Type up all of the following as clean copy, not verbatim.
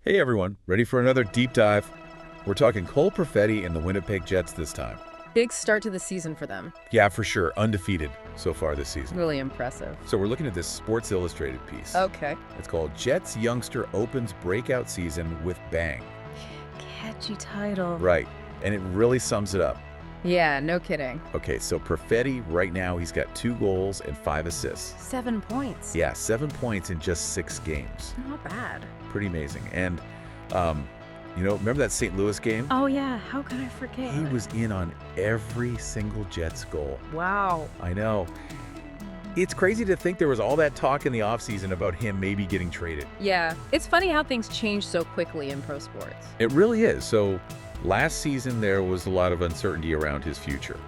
Hey everyone, ready for another deep dive? We're talking Cole Perfetti and the Winnipeg Jets this time. Big start to the season for them. Yeah, for sure, undefeated so far this season. Really impressive. So we're looking at this Sports Illustrated piece. Okay. It's called Jets Youngster Opens Breakout Season with Bang. Catchy title. Right, and it really sums it up. Yeah, no kidding. Okay, so Perfetti, right now, he's got 2 goals and 5 assists. 7 points. Yeah, 7 points in just 6 games. Not bad. Pretty amazing. And, remember that St. Louis game? Oh yeah, how could I forget? He was in on every single Jets goal. Wow. I know. It's crazy to think there was all that talk in the offseason about him maybe getting traded. Yeah, it's funny how things change so quickly in pro sports. It really is. So last season, there was a lot of uncertainty around his future.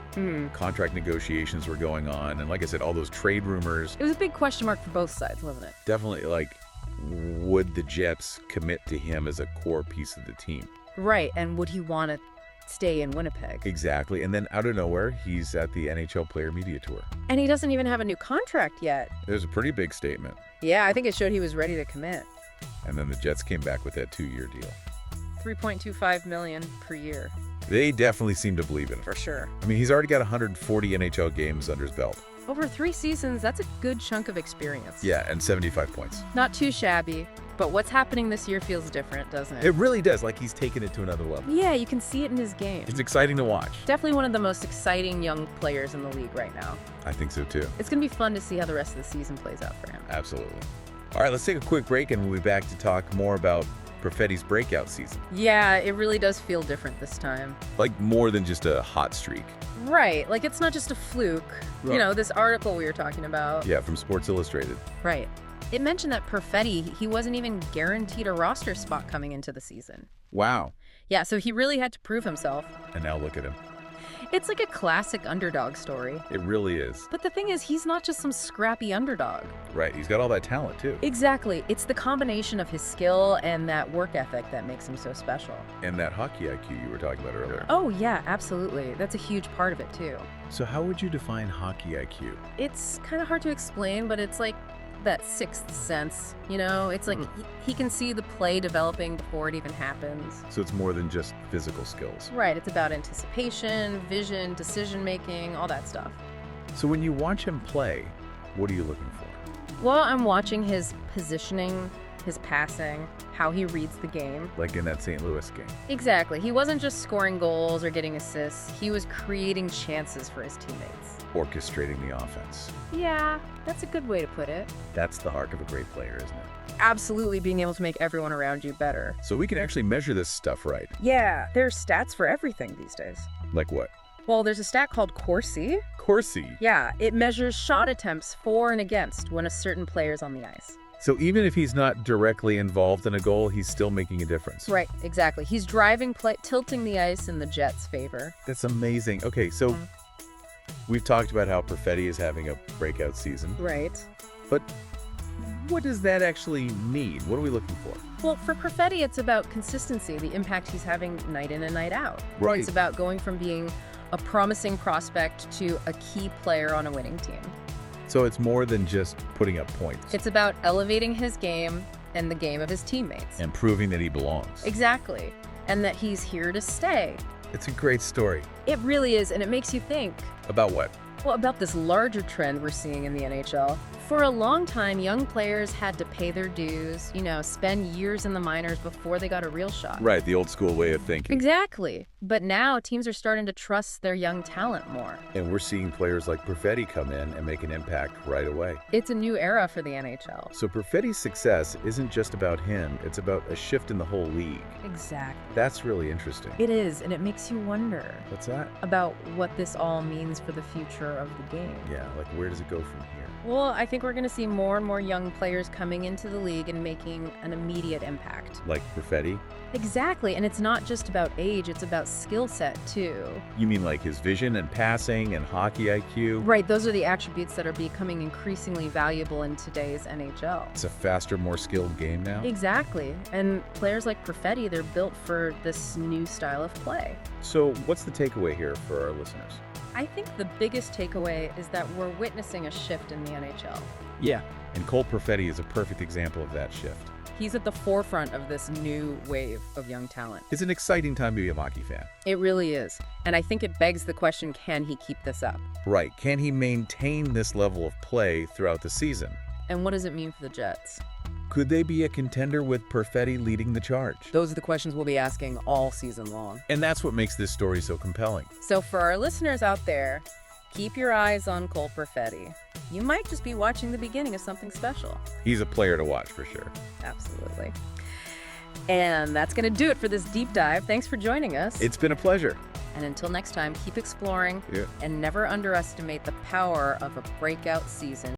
Contract negotiations were going on. And like I said, all those trade rumors. It was a big question mark for both sides, wasn't it? Definitely, would the Jets commit to him as a core piece of the team? Right, and would he want to stay in Winnipeg? Exactly. And then out of nowhere, he's at the NHL Player Media Tour. And he doesn't even have a new contract yet. It was a pretty big statement. Yeah, I think it showed he was ready to commit. And then the Jets came back with that 2-year deal. $3.25 million per year. They definitely seem to believe in him. For sure. I mean, he's already got 140 NHL games under his belt. Over 3 seasons, that's a good chunk of experience. Yeah, and 75 points. Not too shabby, but what's happening this year feels different, doesn't it? It really does. Like he's taken it to another level. Yeah, you can see it in his game. It's exciting to watch. Definitely one of the most exciting young players in the league right now. I think so too. It's going to be fun to see how the rest of the season plays out for him. Absolutely. All right, let's take a quick break and we'll be back to talk more about Perfetti's breakout season. Yeah, it really does feel different this time. Like more than just a hot streak. Right, like it's not just a fluke. Right. You know, this article we were talking about. Yeah, from Sports Illustrated. Right. It mentioned that Perfetti, he wasn't even guaranteed a roster spot coming into the season. Wow. Yeah, so he really had to prove himself. And now look at him. It's like a classic underdog story. It really is. But the thing is, he's not just some scrappy underdog. Right, he's got all that talent too. Exactly. It's the combination of his skill and that work ethic that makes him so special. And that hockey IQ you were talking about earlier. Oh, yeah, absolutely. That's a huge part of it, too. So how would you define hockey IQ? It's kind of hard to explain, but it's like that sixth sense, you know? It's like he can see the play developing before it even happens. So it's more than just physical skills. Right. It's about anticipation, vision, decision-making, all that stuff. So when you watch him play, what are you looking for? Well, I'm watching his positioning, his passing, how he reads the game. Like in that St. Louis game. Exactly. He wasn't just scoring goals or getting assists. He was creating chances for his teammates. Orchestrating the offense. Yeah, that's a good way to put it. That's the heart of a great player, isn't it? Absolutely being able to make everyone around you better. So we can actually measure this stuff, right? Yeah, there's stats for everything these days. Like what? Well, there's a stat called Corsi. Corsi. Yeah, it measures shot attempts for and against when a certain player's on the ice. So even if he's not directly involved in a goal, he's still making a difference. Right, exactly. He's driving play, tilting the ice in the Jets' favor. That's amazing. Okay, so we've talked about how Perfetti is having a breakout season. Right. But what does that actually mean? What are we looking for? Well, for Perfetti, it's about consistency, the impact he's having night in and night out. Right. It's about going from being a promising prospect to a key player on a winning team. So it's more than just putting up points. It's about elevating his game and the game of his teammates. And proving that he belongs. Exactly. And that he's here to stay. It's a great story. It really is, and it makes you think. About what? Well, about this larger trend we're seeing in the NHL. For a long time, young players had to pay their dues, spend years in the minors before they got a real shot. Right, the old school way of thinking. Exactly. But now teams are starting to trust their young talent more. And we're seeing players like Perfetti come in and make an impact right away. It's a new era for the NHL. So Perfetti's success isn't just about him, it's about a shift in the whole league. Exactly. That's really interesting. It is, and it makes you wonder. What's that? About what this all means for the future of the game. Yeah, like where does it go from here? Well, I think we're going to see more and more young players coming into the league and making an immediate impact. Like Perfetti? Exactly, and it's not just about age, it's about skill set too. You mean like his vision and passing and hockey IQ? Right, those are the attributes that are becoming increasingly valuable in today's NHL. It's a faster, more skilled game now? Exactly, and players like Perfetti, they're built for this new style of play. So what's the takeaway here for our listeners? I think the biggest takeaway is that we're witnessing a shift in the NHL. Yeah. And Cole Perfetti is a perfect example of that shift. He's at the forefront of this new wave of young talent. It's an exciting time to be a hockey fan. It really is. And I think it begs the question, can he keep this up? Right. Can he maintain this level of play throughout the season? And what does it mean for the Jets? Could they be a contender with Perfetti leading the charge? Those are the questions we'll be asking all season long. And that's what makes this story so compelling. So for our listeners out there, keep your eyes on Cole Perfetti. You might just be watching the beginning of something special. He's a player to watch for sure. Absolutely. And that's going to do it for this deep dive. Thanks for joining us. It's been a pleasure. And until next time, keep exploring Yeah. and never underestimate the power of a breakout season.